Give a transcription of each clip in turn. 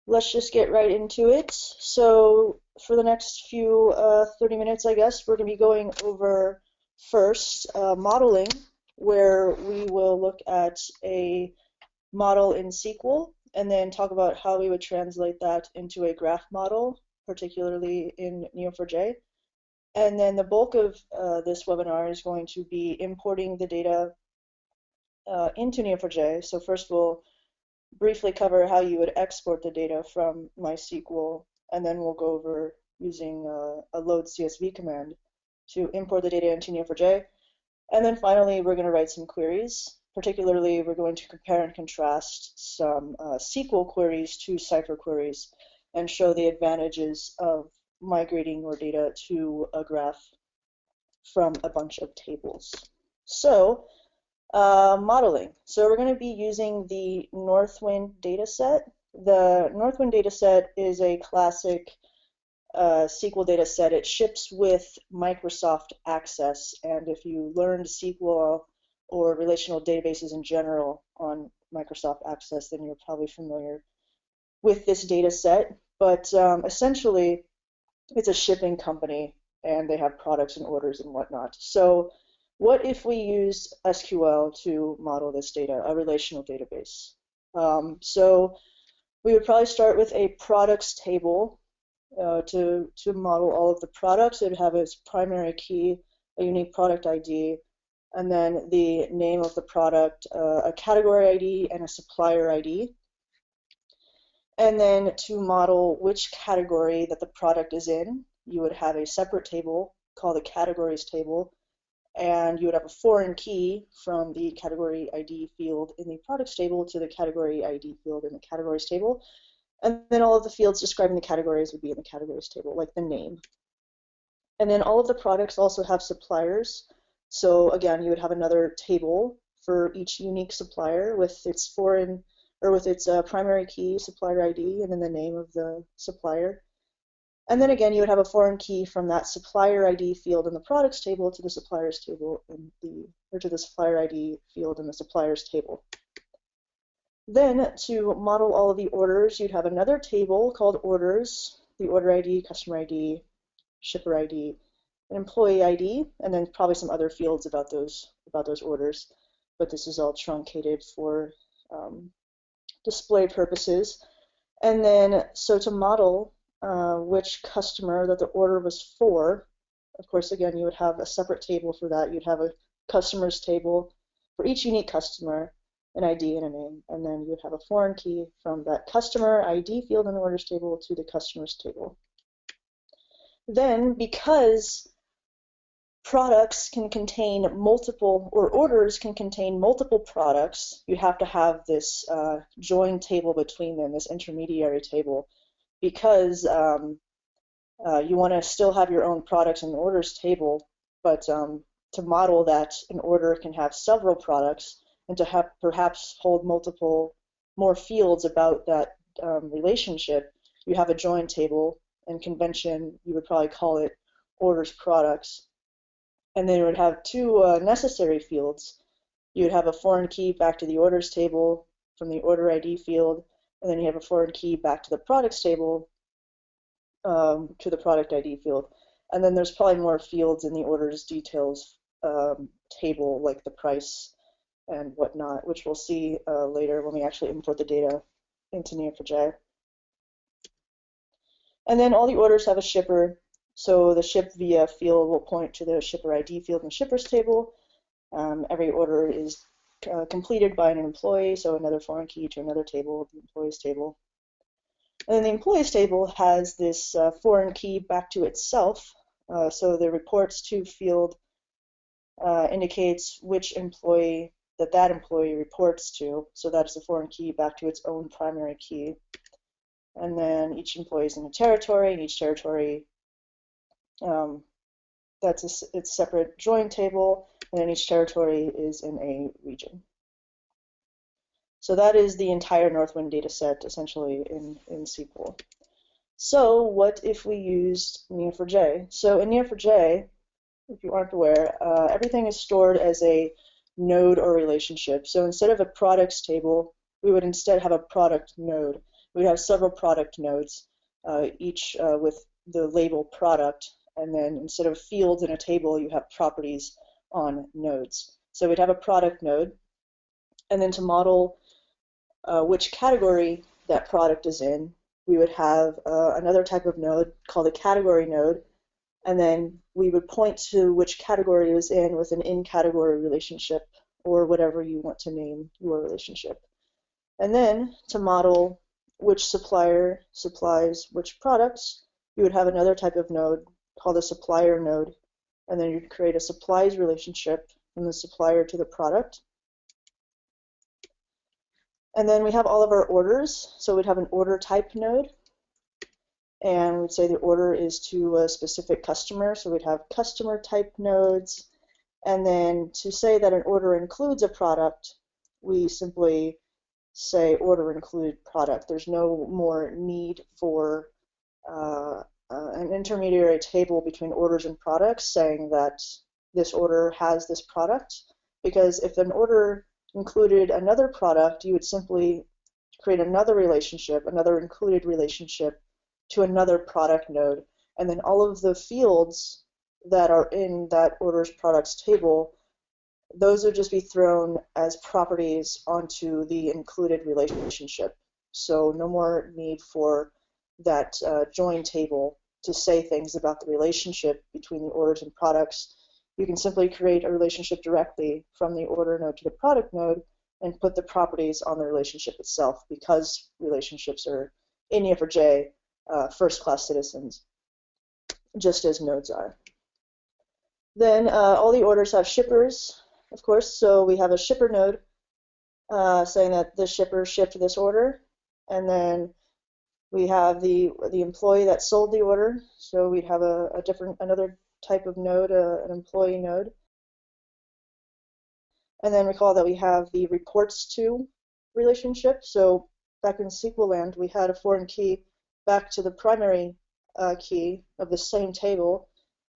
let's just get right into it. So for the next few 30 minutes, I guess, we're going to be going over first modeling, where we will look at a model in SQL and then talk about how we would translate that into a graph model, particularly in Neo4j. And then the bulk of this webinar is going to be importing the data into Neo4j. So first we'll briefly cover how you would export the data from MySQL, and then we'll go over using a load CSV command to import the data into Neo4j. And then finally, we're going to write some queries. Particularly, we're going to compare and contrast some SQL queries to Cypher queries and show the advantages of migrating your data to a graph from a bunch of tables. So, modeling. So we're going to be using the Northwind dataset. The Northwind dataset is a classic SQL dataset. It ships with Microsoft Access, and if you learned SQL or relational databases in general on Microsoft Access, then you're probably familiar with this dataset. But essentially, it's a shipping company, and they have products and orders and whatnot. So what if we used SQL to model this data, a relational database? So we would probably start with a products table to model all of the products. It would have its primary key, a unique product ID, and then the name of the product, a category ID, and a supplier ID. And then to model which category that the product is in, you would have a separate table called the categories table, and you would have a foreign key from the category ID field in the products table to the category ID field in the categories table. And then all of the fields describing the categories would be in the categories table, like the name. And then all of the products also have suppliers. So again, you would have another table for each unique supplier with its foreign, or with its primary key, supplier ID, and then the name of the supplier. And then again, you would have a foreign key from that supplier ID field in the products table to the suppliers table in the, or to the supplier ID field in the suppliers table. Then to model all of the orders, you'd have another table called orders, the order ID, customer ID, shipper ID, an employee ID, and then probably some other fields about those orders. But this is all truncated for display purposes. And then, so to model which customer that the order was for, of course, again, you would have a separate table for that. You'd have a customers table for each unique customer, an ID and a name, and then you would have a foreign key from that customer ID field in the orders table to the customers table. Then, because products can contain multiple, or orders can contain multiple products, you have to have this join table between them, this intermediary table, because you want to still have your own products in the orders table, but to model that an order can have several products and to have perhaps hold multiple more fields about that relationship, you have a join table. In convention, you would probably call it orders products. And then you would have two necessary fields. You would have a foreign key back to the orders table from the order ID field, and then you have a foreign key back to the products table to the product ID field. And then there's probably more fields in the orders details table, like the price and whatnot, which we'll see later when we actually import the data into Neo4j. And then all the orders have a shipper. So the ship via field will point to the shipper ID field in the shippers table. Every order is completed by an employee, so another foreign key to another table, the employees table. And then the employees table has this foreign key back to itself. So the reports to field indicates which employee that employee reports to. So that's the foreign key back to its own primary key. And then each employee is in a territory, and each territory that's its separate join table, and then each territory is in a region. So that is the entire Northwind data set, essentially, in SQL. So what if we used Neo4j? So in Neo4j, if you aren't aware, everything is stored as a node or relationship. So instead of a products table, we would instead have a product node. we have several product nodes, each with the label product, and then instead of fields in a table, you have properties on nodes. So we'd have a product node, and then to model which category that product is in, we would have another type of node called a category node, and then we would point to which category it was in with an in-category relationship, or whatever you want to name your relationship. And then to model which supplier supplies which products, you would have another type of node called a supplier node, and then you'd create a supplies relationship from the supplier to the product. And then we have all of our orders, so we'd have an order type node, and we'd say the order is to a specific customer, so we'd have customer type nodes. And then to say that an order includes a product, we simply say order include product. There's no more need for an intermediary table between orders and products saying that this order has this product, because if an order included another product, you would simply create another relationship, another included relationship to another product node, and then all of the fields that are in that orders products table, those would just be thrown as properties onto the included relationship. So no more need for that join table to say things about the relationship between the orders and products. You can simply create a relationship directly from the order node to the product node and put the properties on the relationship itself, because relationships are, in Neo4j, first-class citizens, just as nodes are. Then all the orders have shippers, of course, so we have a shipper node saying that the shipper shipped this order, and then we have the employee that sold the order, so we'd have another type of node, an employee node. And then recall that we have the reports to relationship. So back in SQL land, we had a foreign key back to the primary key of the same table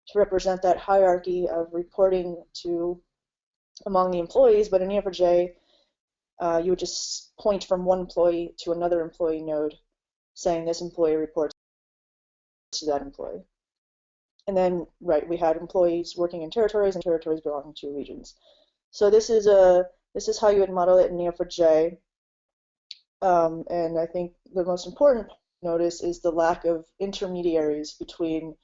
to represent that hierarchy of reporting to among the employees. But in Neo4j, you would just point from one employee to another employee node, saying this employee reports to that employee. And then, right, we had employees working in territories and territories belonging to regions. So this is how you would model it in Neo4j. And I think the most important notice is the lack of intermediaries between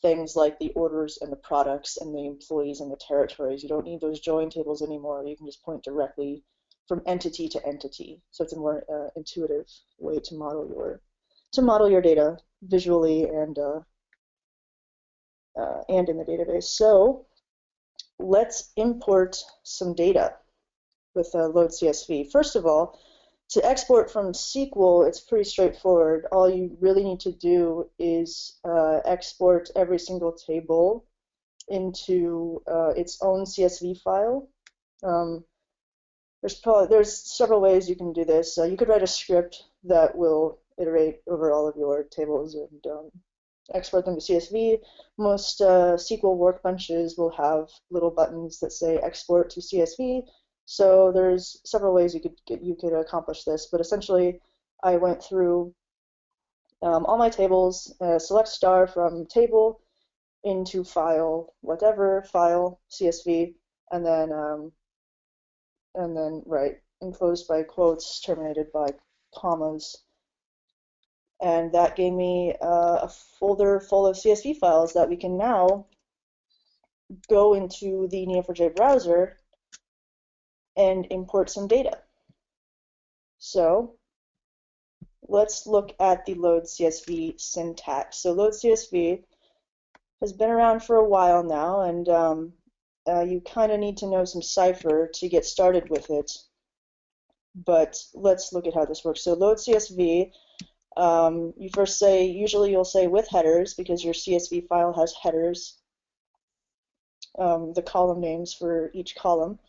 things like the orders and the products and the employees and the territories. You don't need those join tables anymore. You can just point directly from entity to entity. So it's a more intuitive way to model your data visually and in the database. So let's import some data with load CSV. First of all, to export from SQL, it's pretty straightforward. All you really need to do is export every single table into its own CSV file. There's several ways you can do this. You could write a script that will iterate over all of your tables and export them to CSV. Most SQL workbenches will have little buttons that say export to CSV. So there's several ways you could accomplish this, but essentially I went through all my tables, select star from table into file, whatever file, CSV, and then right, enclosed by quotes, terminated by commas. And that gave me a folder full of CSV files that we can now go into the Neo4j browser and import some data. So let's look at the load CSV syntax. So load CSV has been around for a while now, and you kind of need to know some Cypher to get started with it. But let's look at how this works. So load CSV, you first say, usually you'll say with headers because your CSV file has headers, the column names for each column.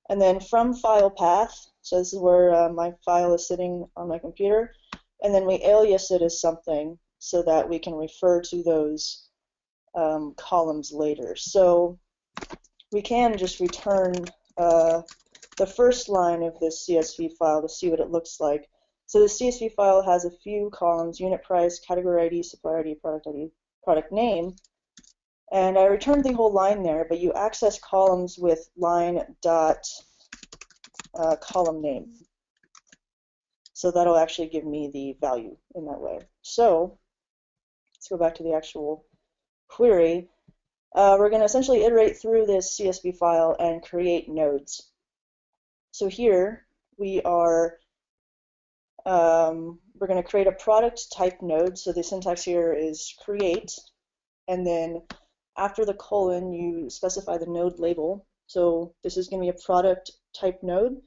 And then from file path, so this is where my file is sitting on my computer, and then we alias it as something so that we can refer to those columns later. So we can just return the first line of this CSV file to see what it looks like. So the CSV file has a few columns: unit price, category ID, supplier ID, product name. And I returned the whole line there, but you access columns with line dot column name. So that'll actually give me the value in that way. So let's go back to the actual query. We're going to essentially iterate through this CSV file and create nodes. So here we are, we're going to create a product type node. So the syntax here is create, and then after the colon, you specify the node label. So this is going to be a product type node,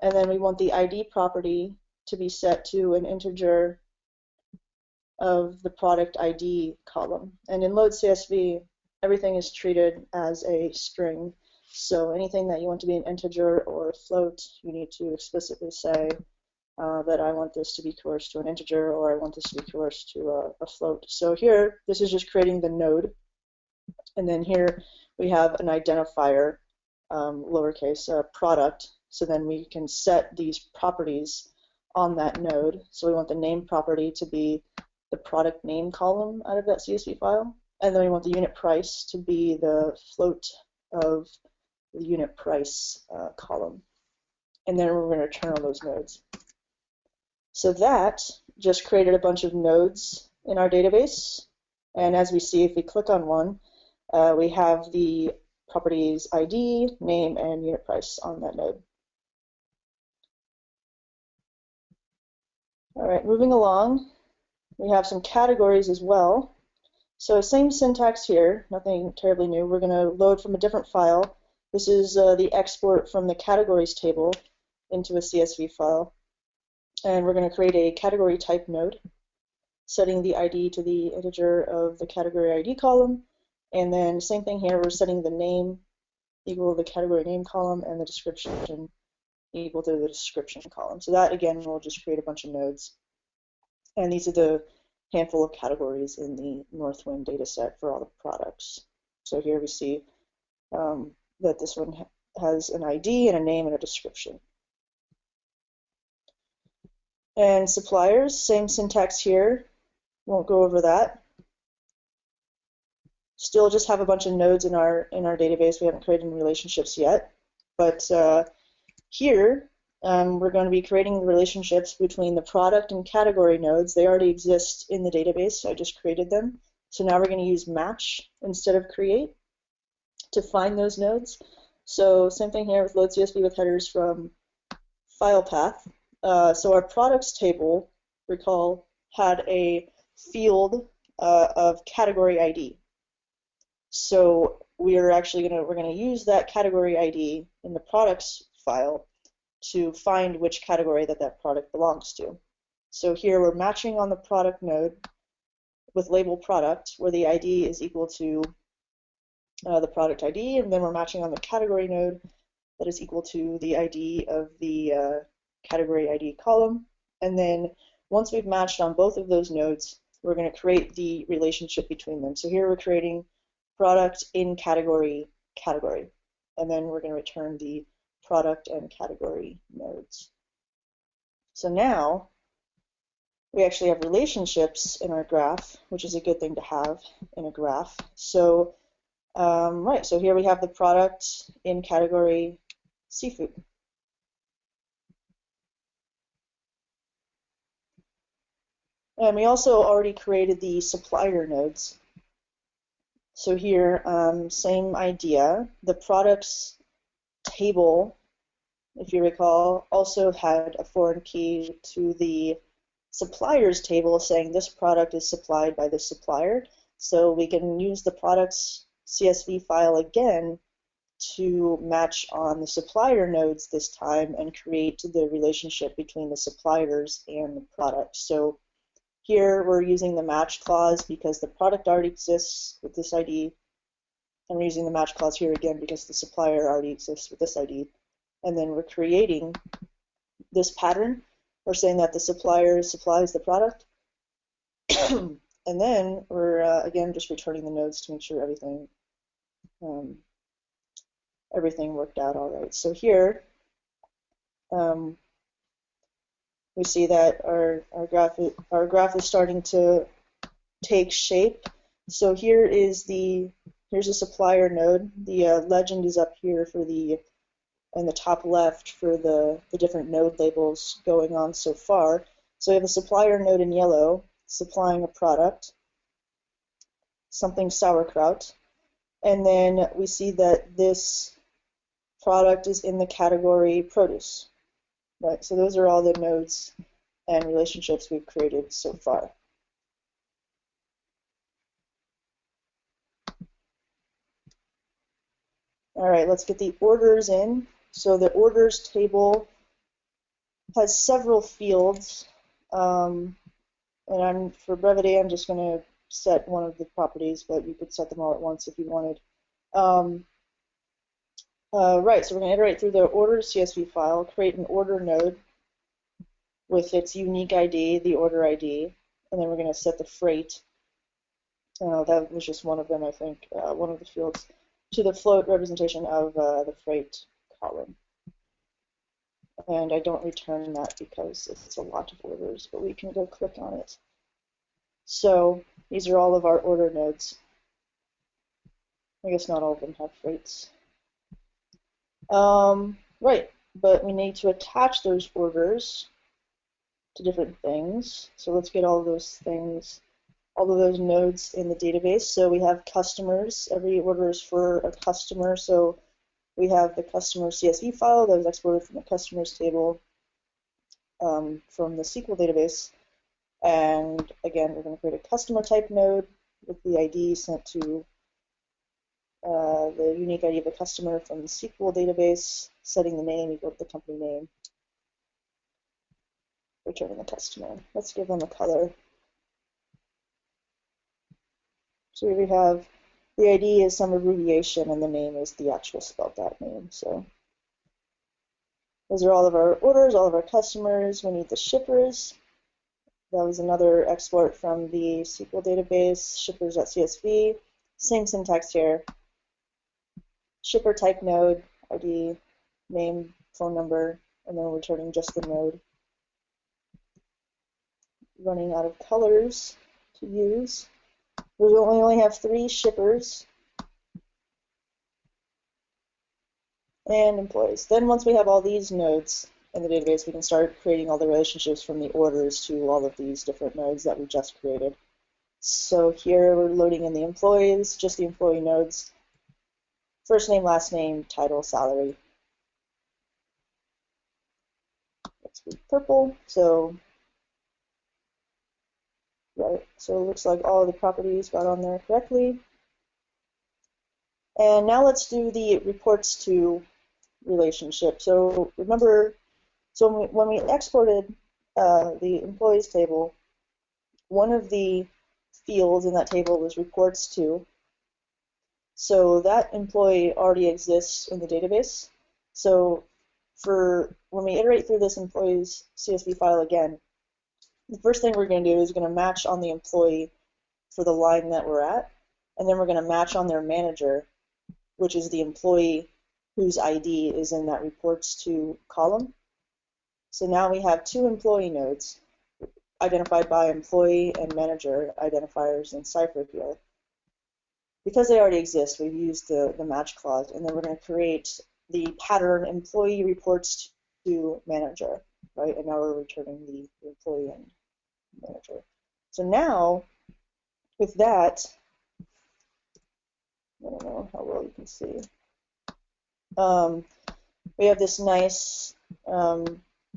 and then we want the ID property to be set to an integer of the product ID column. And in load CSV, everything is treated as a string. So anything that you want to be an integer or a float, you need to explicitly say that I want this to be coerced to an integer, or I want this to be coerced to a float. So here, this is just creating the node. And then here we have an identifier, lowercase, product. So then we can set these properties on that node. So we want the name property to be the product name column out of that CSV file. And then we want the unit price to be the float of the unit price column. And then we're going to return all those nodes. So that just created a bunch of nodes in our database. And as we see, if we click on one, we have the properties ID, name, and unit price on that node. All right, moving along, we have some categories as well. So same syntax here, nothing terribly new. We're going to load from a different file. This is the export from the categories table into a CSV file. And we're going to create a category type node, setting the ID to the integer of the category ID column. And then same thing here, we're setting the name equal to the category name column and the description equal to the description column. So that, again, will just create a bunch of nodes. And these are the handful of categories in the Northwind data set for all the products. So here we see that this one has an ID and a name and a description. And suppliers, same syntax here. Won't go over that. Still just have a bunch of nodes in our database. We haven't created any relationships yet. But here, we're going to be creating the relationships between the product and category nodes. They already exist in the database, so I just created them. So now we're going to use match instead of create to find those nodes. So same thing here with load CSV with headers from file path. So our products table, recall, had a field of category ID. So we're going to use that category ID in the products file to find which category that product belongs to. So here we're matching on the product node with label product, where the ID is equal to the product ID, and then we're matching on the category node that is equal to the ID of the category ID column. And then once we've matched on both of those nodes, we're going to create the relationship between them. So here we're creating product in category, and then we're going to return the product and category nodes. So now we actually have relationships in our graph, which is a good thing to have in a graph. So right, so here we have the product in category seafood. And we also already created the supplier nodes. So here, same idea. The products table, if you recall, also had a foreign key to the suppliers table saying this product is supplied by this supplier. So we can use the products CSV file again to match on the supplier nodes this time and create the relationship between the suppliers and the product. So here we're using the match clause because the product already exists with this ID, and we're using the match clause here again because the supplier already exists with this ID. And then we're creating this pattern. We're saying that the supplier supplies the product. And then we're, again, just returning the nodes to make sure everything worked out all right. So here, we see that our graph is starting to take shape. So here's a supplier node. The legend is up here for in the top left for the different node labels going on so far. So we have a supplier node in yellow supplying a product, something sauerkraut, and then we see that this product is in the category produce, right? So those are all the nodes and relationships we've created so far. All right, let's get the orders in. So the orders table has several fields, and for brevity, I'm just going to set one of the properties, but you could set them all at once if you wanted. Right, so we're going to iterate through the orders CSV file, create an order node with its unique ID, the order ID, and then we're going to set the freight. That was just one of them, I think, one of the fields, to the float representation of the freight column. And I don't return that because it's a lot of orders, but we can go click on it. So these are all of our order nodes. I guess not all of them have freights. Right, but we need to attach those orders to different things. So let's get all of those things, all of those nodes in the database. So we have customers. Every order is for a customer. So we have the customer CSV file that was exported from the customers table from the SQL database. And again, we're going to create a customer type node with the ID sent to the unique ID of the customer from the SQL database, setting the name equal to the company name, returning the customer. Let's give them a color. So here we have the ID is some abbreviation and the name is the actual spelled out name. So those are all of our orders, all of our customers. We need the shippers. That was another export from the SQL database, shippers.csv. Same syntax here. Shipper type node, ID, name, phone number, and then returning just the node. Running out of colors to use. We only have 3 shippers and employees. Then once we have all these nodes in the database, we can start creating all the relationships from the orders to all of these different nodes that we just created. So here we're loading in the employees, just the employee nodes. First name, last name, title, salary. Let's be purple. So right, so it looks like all of the properties got on there correctly. And now let's do the reports to relationship. So remember, so when we exported the employees table, one of the fields in that table was reports to. So that employee already exists in the database. So for when we iterate through this employee's CSV file again, the first thing we're going to do is we're going to match on the employee for the line that we're at, and then we're going to match on their manager, which is the employee whose ID is in that reports to column. So now we have 2 employee nodes identified by employee and manager identifiers in Cypher here. Because they already exist, we've used the match clause, and then we're going to create the pattern employee reports to manager, right? And now we're returning the employee and manager. So now, with that, I don't know how well you can see. We have this nice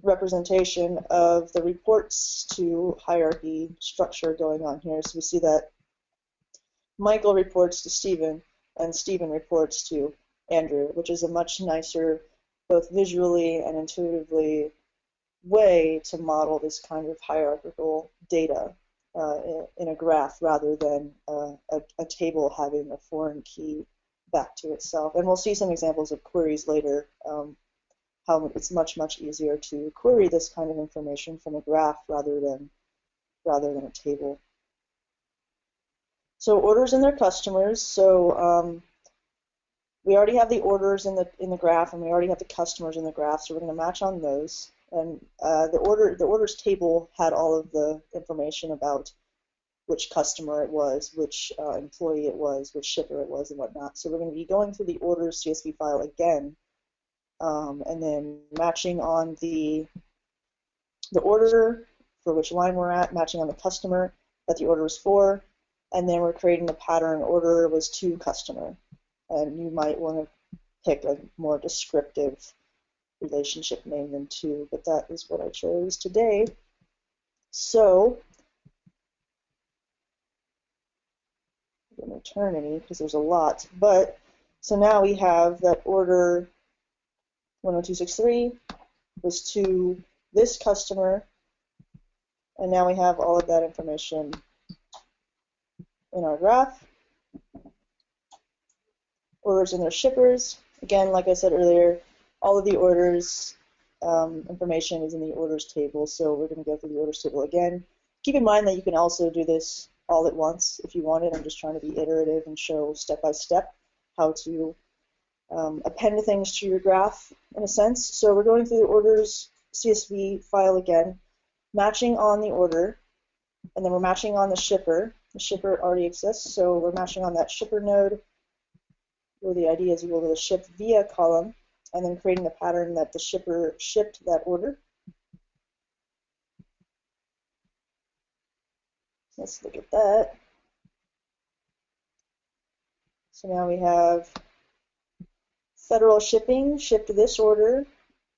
representation of the reports to hierarchy structure going on here. So we see that Michael reports to Stephen, and Stephen reports to Andrew, which is a much nicer, both visually and intuitively, way to model this kind of hierarchical data in a graph rather than a table having a foreign key back to itself. And we'll see some examples of queries later, how it's much, much easier to query this kind of information from a graph rather than a table. So orders and their customers. So we already have the orders in the graph, and we already have the customers in the graph. So we're going to match on those, And the orders table had all of the information about which customer it was, which employee it was, which shipper it was, and whatnot. So we're going to be going through the orders CSV file again, and then matching on the order for which line we're at, matching on the customer that the order is for, and then we're creating the pattern order was to customer. And you might want to pick a more descriptive relationship name than to, but that is what I chose today. So I didn't return any because there's a lot, but so now we have that order 10263 was to this customer, and now we have all of that information in our graph. Orders and their shippers. Again, like I said earlier, all of the orders information is in the orders table, so we're going to go through the orders table again. Keep in mind that you can also do this all at once if you wanted. I'm just trying to be iterative and show step by step how to append things to your graph in a sense. So we're going through the orders CSV file again, matching on the order, and then we're matching on the shipper. The shipper already exists, so we're matching on that shipper node, where the idea is you go to the ship via column, and then creating the pattern that the shipper shipped that order. Let's look at that. So now we have Federal Shipping shipped this order,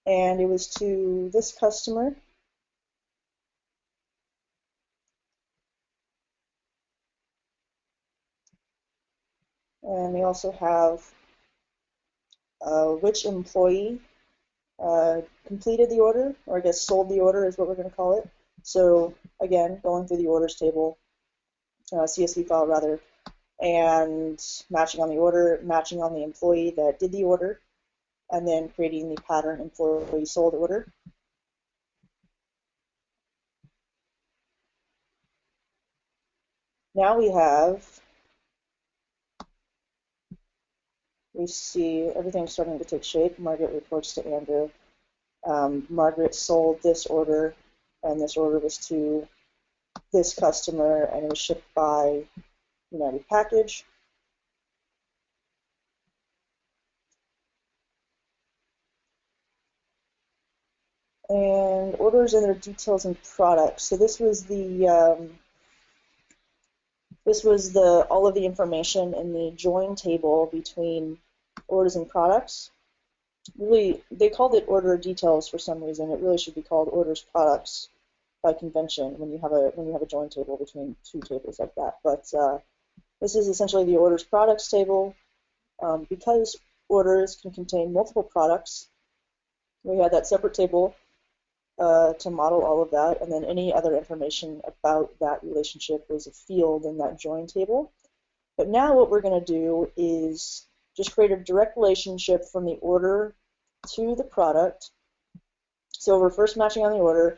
and it was to this customer. And we also have which employee completed the order, or I guess sold the order is what we're going to call it. So again, going through the orders table, CSV file rather, and matching on the order, matching on the employee that did the order, and then creating the pattern employee sold order. Now we see everything starting to take shape. Margaret reports to Andrew. Margaret sold this order, and this order was to this customer, and it was shipped by United Package. And orders and their details and products. So this was the all of the information in the join table between orders and products. Really, they called it order details for some reason. It really should be called orders products by convention when you have a join table between two tables like that. But this is essentially the orders products table. Because orders can contain multiple products, we had that separate table to model all of that, and then any other information about that relationship was a field in that join table. But now what we're going to do is just create a direct relationship from the order to the product. So we're first matching on the order,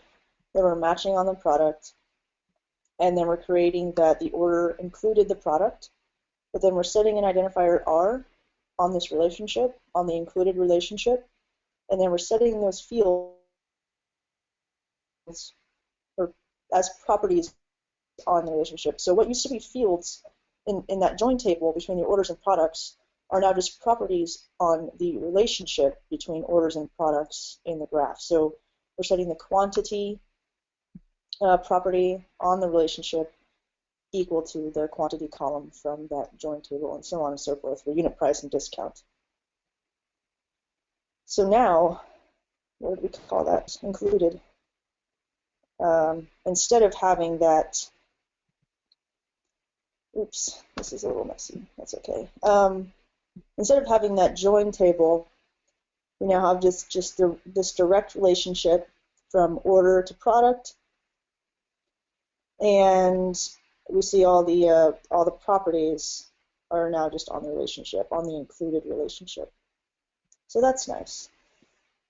then we're matching on the product, and then we're creating that the order included the product, but then we're setting an identifier R on this relationship, on the included relationship, and then we're setting those fields or as properties on the relationship. So what used to be fields in that join table between the orders and products are now just properties on the relationship between orders and products in the graph. So we're setting the quantity property on the relationship equal to the quantity column from that join table, and so on and so forth for unit price and discount. So now, what would we call that? Included. Instead of having that, oops, this is a little messy, that's okay. Instead of having that join table, we now have this direct relationship from order to product, and we see all the properties are now just on the relationship, on the included relationship. So that's nice.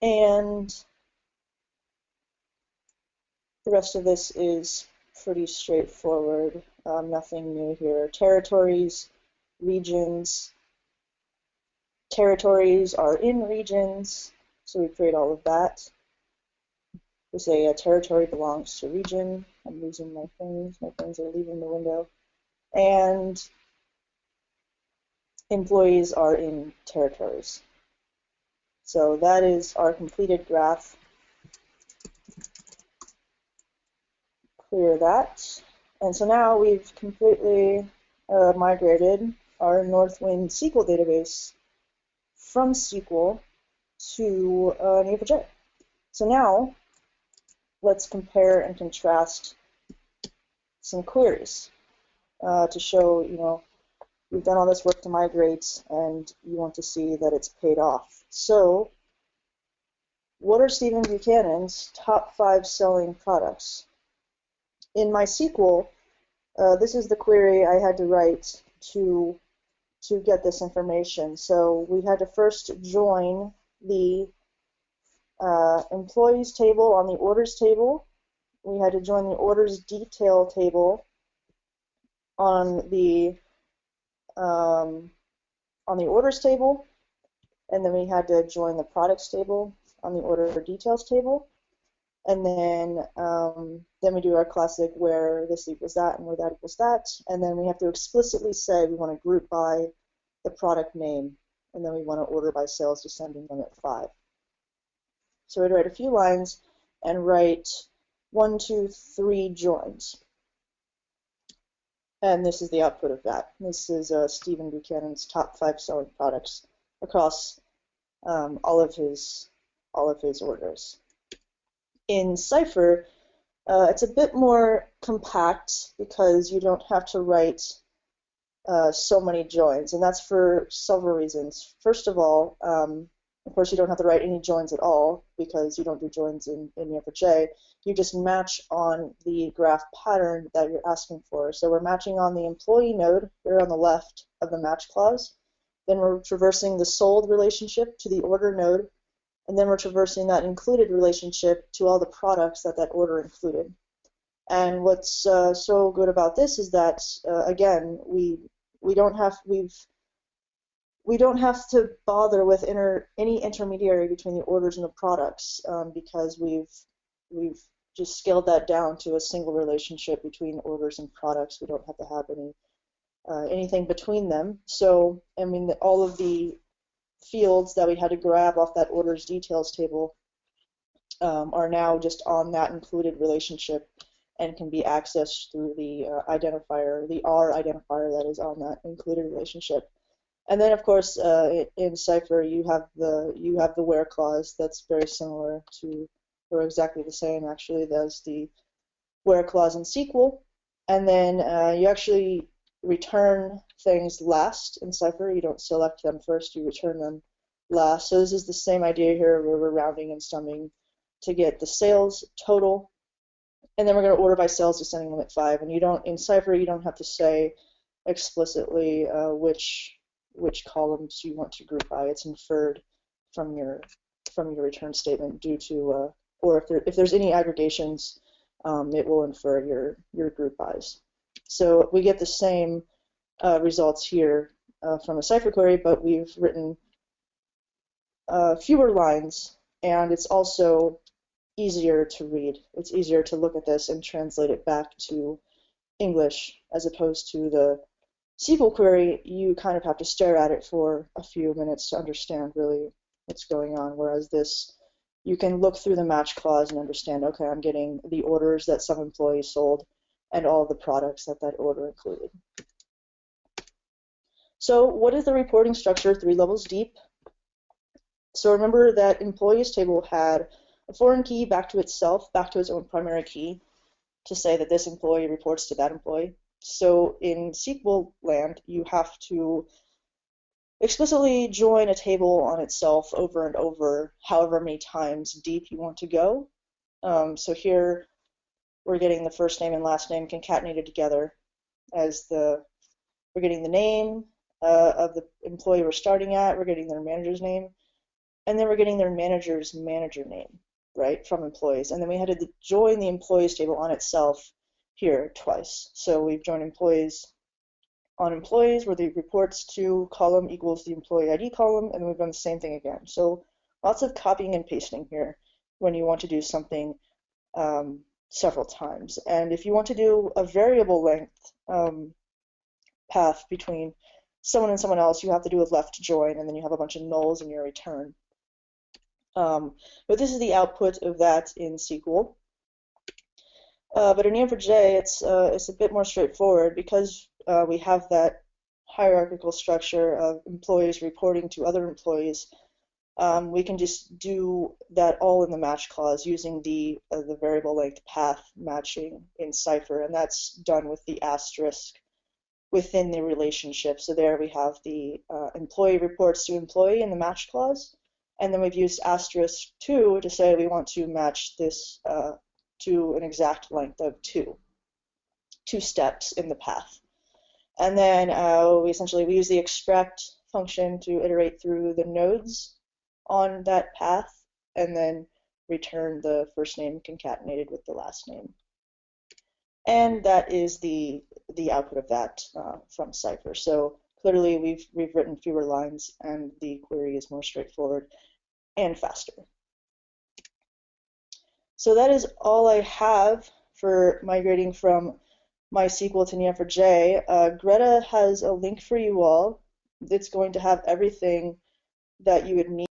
And the rest of this is pretty straightforward, nothing new here. Territories, regions. Territories are in regions, so we create all of that. We say a territory belongs to a region. I'm losing my things. My things are leaving the window. And employees are in territories. So that is our completed graph. Clear that. And so now we've completely migrated our Northwind SQL database from SQL to Neo4j. So now let's compare and contrast some queries to show, you've done all this work to migrate and you want to see that it's paid off. So what are Stephen Buchanan's top 5 selling products? In MySQL, this is the query I had to write to get this information. So we had to first join the employees table on the orders table. We had to join the orders detail table on the orders table, and then we had to join the products table on the order details table, and then we do our classic where this equals that and where that equals that, and then we have to explicitly say we want to group by the product name, and then we want to order by sales descending limit 5. So we'd write a few lines and write 1, 2, 3 joins. And this is the output of that. This is Stephen Buchanan's top 5 selling products across all of his orders. In Cypher, it's a bit more compact because you don't have to write so many joins, and that's for several reasons. First of all, of course, you don't have to write any joins at all because you don't do joins in Neo4j. You just match on the graph pattern that you're asking for. So we're matching on the employee node here on the left of the match clause. Then we're traversing the sold relationship to the order node. And then we're traversing that included relationship to all the products that that order included. And what's so good about this is that, again, we don't have to bother with any intermediary between the orders and the products because we've just scaled that down to a single relationship between orders and products. We don't have to have anything between them. So, I mean, all of the fields that we had to grab off that orders details table are now just on that included relationship and can be accessed through the identifier, the R identifier that is on that included relationship. And then, of course, in Cypher, you have the where clause that's very similar to, or exactly the same actually, as the where clause in SQL. And then you actually return things last in Cypher. You don't select them first; you return them last. So this is the same idea here, where we're rounding and summing to get the sales total, and then we're going to order by sales descending limit 5. And in Cypher, you don't have to say explicitly which columns you want to group by. It's inferred from your return statement due to, or if there's any aggregations, it will infer your group bys. So we get the same results here from a Cypher query, but we've written fewer lines, and it's also easier to read. It's easier to look at this and translate it back to English as opposed to the SQL query. You kind of have to stare at it for a few minutes to understand really what's going on, whereas this, you can look through the match clause and understand, okay, I'm getting the orders that some employees sold and all the products that that order included. So what is the reporting structure 3 levels deep? So remember that employees table had a foreign key back to itself, back to its own primary key, to say that this employee reports to that employee. So in SQL land, you have to explicitly join a table on itself over and over, however many times deep you want to go. So here we're getting the first name and last name concatenated together as we're getting the name of the employee we're starting at, we're getting their manager's name, and then we're getting their manager's manager name, right, from employees. And then we had to join the employees table on itself here twice. So we've joined employees on employees where the reports to column equals the employee ID column, and we've done the same thing again. So lots of copying and pasting here when you want to do something several times. And if you want to do a variable length path between someone and someone else, you have to do a left join, and then you have a bunch of nulls in your return. But this is the output of that in SQL. But in Neo4j, it's a bit more straightforward because we have that hierarchical structure of employees reporting to other employees. We can just do that all in the match clause using the variable length path matching in Cypher, and that's done with the asterisk within the relationship. So there we have the employee reports to employee in the match clause, and then we've used asterisk 2 to say we want to match this to an exact length of two steps in the path. And then we use the extract function to iterate through the nodes on that path, and then return the first name concatenated with the last name. And that is the output of that from Cypher. So clearly we've written fewer lines, and the query is more straightforward and faster. So that is all I have for migrating from MySQL to Neo4j. Greta has a link for you all. It's going to have everything that you would need